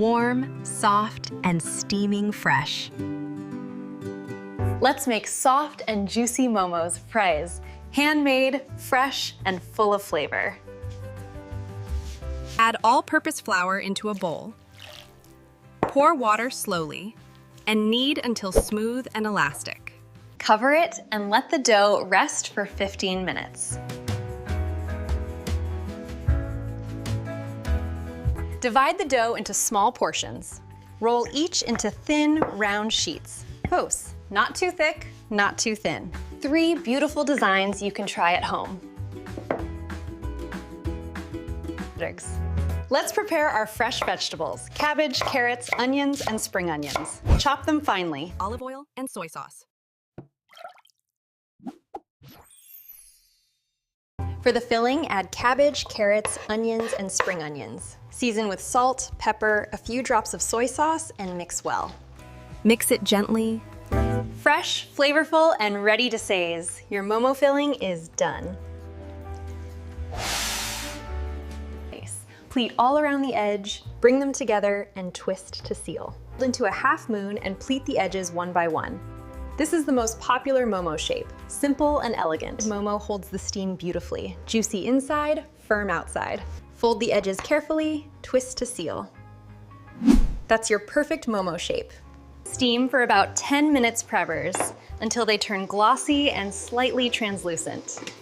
Warm, soft, and steaming fresh. Let's make soft and juicy momos fries. Handmade, fresh, and full of flavor. Add all-purpose flour into a bowl. Pour water slowly and knead until smooth and elastic. Cover it and let the dough rest for 15 minutes. Divide the dough into small portions. Roll each into thin, round sheets. Close, not too thick, not too thin. 3 beautiful designs you can try at home. Let's prepare our fresh vegetables: cabbage, carrots, onions, and spring onions. Chop them finely. Olive oil and soy sauce. For the filling, add cabbage, carrots, onions, and spring onions. Season with salt, pepper, a few drops of soy sauce, and mix well. Mix it gently. Fresh, flavorful, and ready to seize. Your momo filling is done. Pleat all around the edge, bring them together, and twist to seal. Fold into a half moon and pleat the edges one by one. This is the most popular momo shape, simple and elegant. Momo holds the steam beautifully, juicy inside, firm outside. Fold the edges carefully, twist to seal. That's your perfect momo shape. Steam for about 10 minutes prevers until they turn glossy and slightly translucent.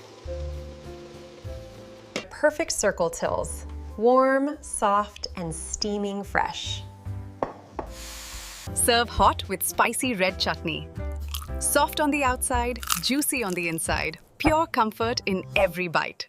Perfect circle tills. Warm, soft, and steaming fresh. Serve hot with spicy red chutney. Soft on the outside, juicy on the inside. Pure comfort in every bite.